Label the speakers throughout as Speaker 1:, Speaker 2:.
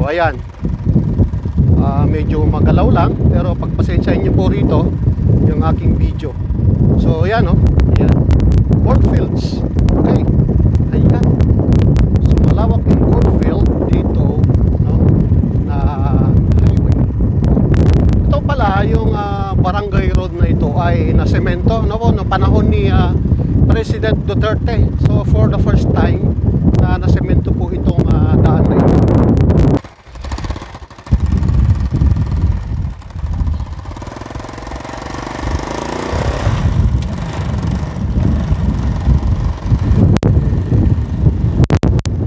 Speaker 1: ayan, medyo magalaw lang, pero pagpasensyahin nyo po rito yung aking video. So ayan, oh, ayan, cornfields. Okay, ayan, so malawak yung cornfield dito, no, na highway. Ito pala yung barangay road na ito ay nasemento, no, no panahon ni President Duterte. So for the first time na nasemento po itong daan na ito.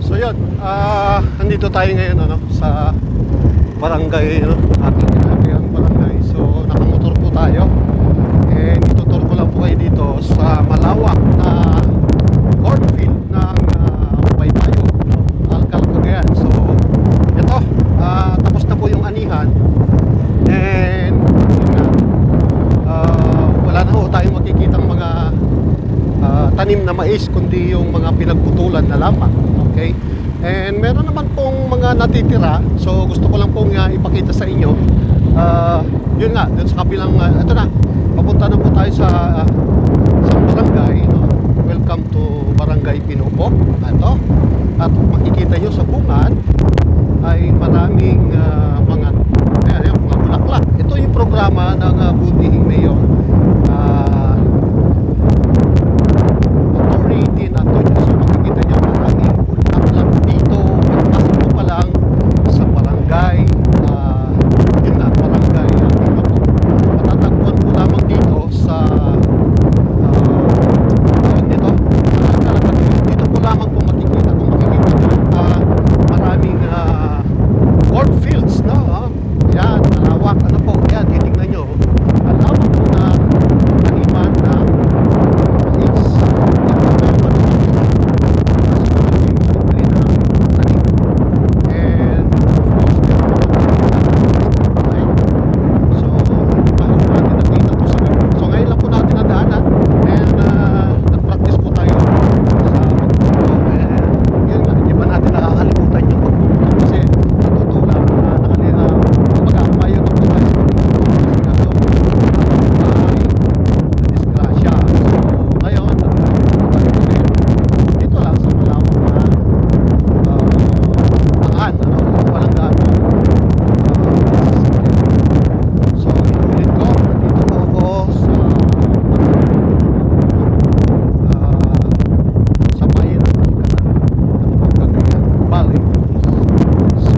Speaker 1: So yun, nandito tayo ngayon, ano, sa barangay, ano, ating ginagayang barangay. So nakamotor po tayo, and ituturo ko lang po kayo dito sa malawak na cornfield ng Baybayo, no? Alcal, Cagayan. So ito, tapos na po yung anihan, and yun nga, wala na ho tayong makikitang mga tanim na mais, kundi yung mga pinagputulan na lamang. Okay, and meron naman pong mga natitira. So gusto ko lang pong ipakita sa inyo. Yun nga, dun sa kabilang ito na, papunta na po tayo sa barangay, no? Welcome to Barangay Pinupo. Ito, at makikita nyo sa bungad ay maraming mga bulaklak. Ito yung programa ng butihing mayor, Atty. Dean Antonio. So makikita nyo maraming bulaklak dito. Pagpasok mo pa lang sa barangay, yun na, barangay Pinupo. Matatagpuan po lamang dito sa dito po lamang po makikita, kung makikita nyo, maraming cornfields, no? Yan, malawak, ano po, yan, titignan nyo, malawak po na taniman ng mais. And of course, so hindi pa natin nakita to sa video. So ngayon lang po natin nadaanan, and nag-practice po tayo sa pagpuputo, and yun nga, hindi pa natin nakakalimutan yung pagpuputo, kasi sa totoo lang mag-aamayo na po tayo sa pagpuputo, kasi nga ay disgrasya. So ngayon, dito lang sa malawak na daan, ano, walang gaano so inulit ko, dito po ako sa bayan ng Cagayan Valley. So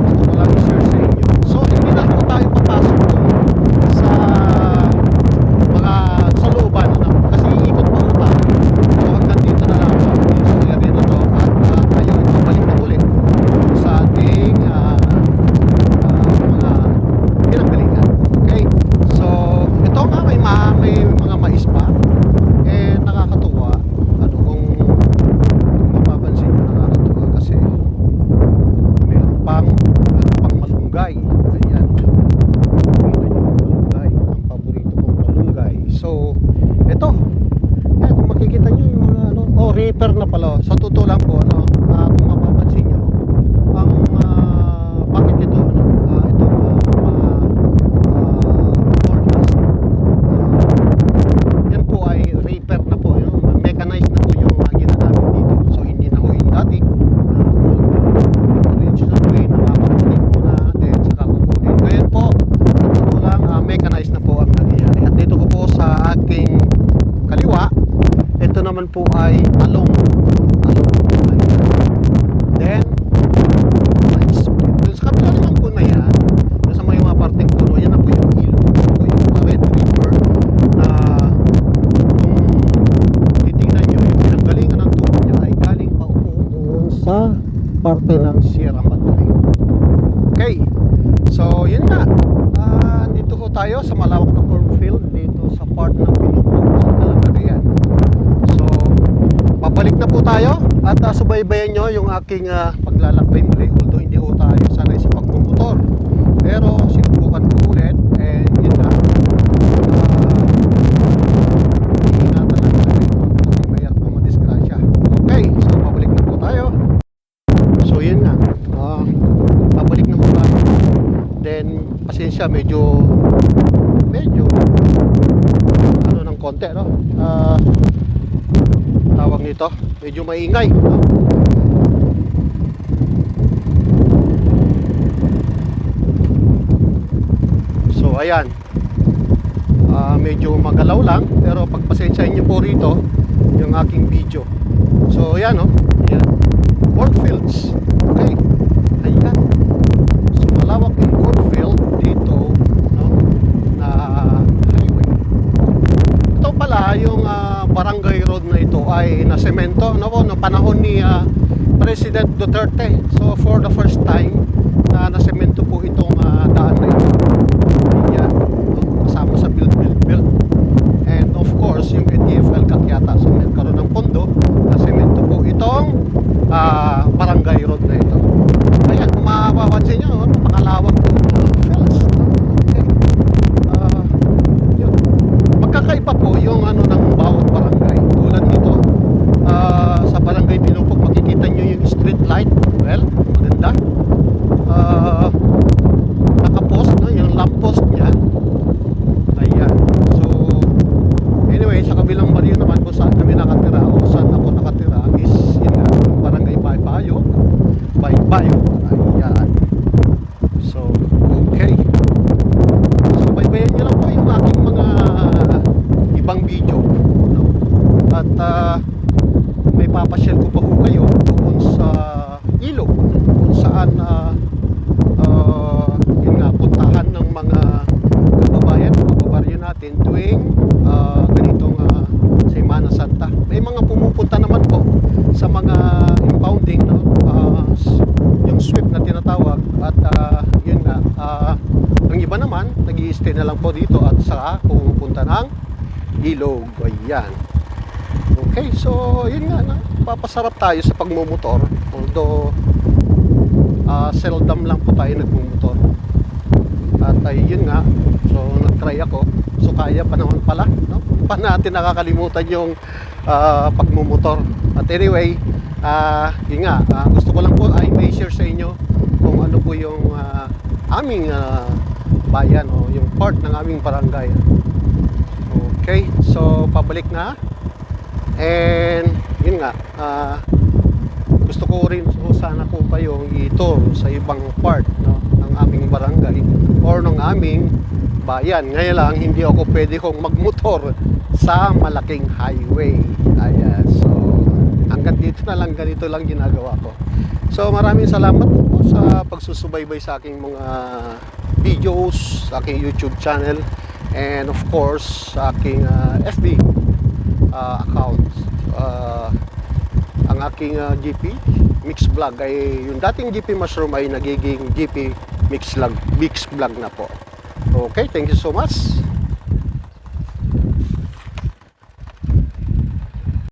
Speaker 1: gusto ko lang i-share sa inyo. So hindi na po tayo papasok dun sa mga saluban, ano, kasi iikot pa tayo. So hanggang dito na lang dito sa area na to, at tayo ibabalik na ulit sa ating mga pinanggalingan. Okay, so ito nga, may mga mais pa, eh nakakatuwa, ano, kung mapapansin nyo, nakakatuwa kasi meron pang malunggay. Ayan, kita nyo, malunggay, ang paborito kong malunggay. So ito, yan, kung makikita nyo yung mga ano, oh, reaper na pala. Sa totoo lang po, ano, kung mapapansin nyo, ang bakit ito, ano, itong forecast, yan po ay reaper na po, yung mechanized na po yung ginagamit dito. So hindi na po yung dati traditional way na makakunin po natin sa kakukunin. Ngayon po, sa totoo lang, mechanized na po ang nangyayari. At dito ko po sa aking kaliwa, ito naman po ay talong. Then mais. Doon sa kabila naman po na yan, doon sa may mga parteng puno, yan na po yung ilog, po yung Red River, na kung titingnan nyo, yung pinanggalingan ng tubig niya ay galing pa doon sa parte ng Sierra Madre. Okay, so yun nga, dito po tayo sa malawak na cornfield dito sa part ng Pinupo, Alcal, Cagayan. So babalik na po tayo, at subaybayan nyo yung aking paglalakbay muli. Although hindi ho tayo sanay sa pagmumotor, pero sinubukan ko ulit, and yun na, iingatan lang natin kasi mayroon pong madisgrasya. Okay, so babalik na po tayo. So siya medyo ano ng konti, no? Tawag nito, medyo maingay, no? So ayan, medyo magalaw lang, pero pagpasensyahin niyo po rito yung aking video. So ayan, no? Ayan, cornfields. Okay, ayan. So malawak yung cornfield dito, no? Na highway. Ito pala yung barangay road na ito ay nasemento, no? No panahon ni President Duterte. So for the first time na nasemento po itong daan na ito. Ayan, no? Kasama sa build. And of course yung EDFL Kakyata, so nagkaroon ng pondo na semento po itong barangay road na ito. Ayan, kung mapapansin nyo, napakalawak po fields. Okay. Yun. Magkakaiba po yung ano ng bawat barangay. Tulad nito, sa barangay Pinupok, makikita nyo yung street light. Well, maganda. Nakapost, no? Yung lamppost niya. Ayan. So, anyway, sa kabilang baryo naman kung saan kami nakatira o saan ako nakatira is yun nga, yung barangay Baybayog. Ayan. So, okay. So, baybayan nyo lang po yung aking mga ibang video, no? At may papasyal ko pa po kayo doon sa ilog kung saan yun nga, puntahan ng mga kababaryo natin tuwing ganitong Semana Santa. May mga pumupunta naman po sa mga impounding, no? Yung sweep na tinatawag, at yun nga, ang iba naman nag-i-stay na lang po dito at saka pupunta ng ilog. Ayan. Okay, so yun nga, papasarap tayo sa pagmumotor, although seldom lang po tayo nagmumotor. At yun nga, so nag-try ako, so kaya pa naman pala, no? Pa natin nakakalimutan yung pagmumotor. At anyway, yun nga, gusto ko lang po ay may share sa inyo kung ano po yung aming bayan o yung part ng aming barangay. Okay, so pabalik na. And yun nga, gusto ko rin sana kung kayong i-tour sa ibang part, no, ng aming barangay or ng aming bayan. Ngayon lang hindi ako pwede kong magmotor sa malaking highway. Ayan, so hanggang dito na lang, ganito lang ginagawa ko. So maraming salamat po sa pagsusubaybay sa aking mga videos, sa aking YouTube channel, and of course sa aking FB account. Ang aking GP Mix Vlog ay yung dating GP Mushroom ay nagiging GP Mix Vlog na po. Okay, thank you so much.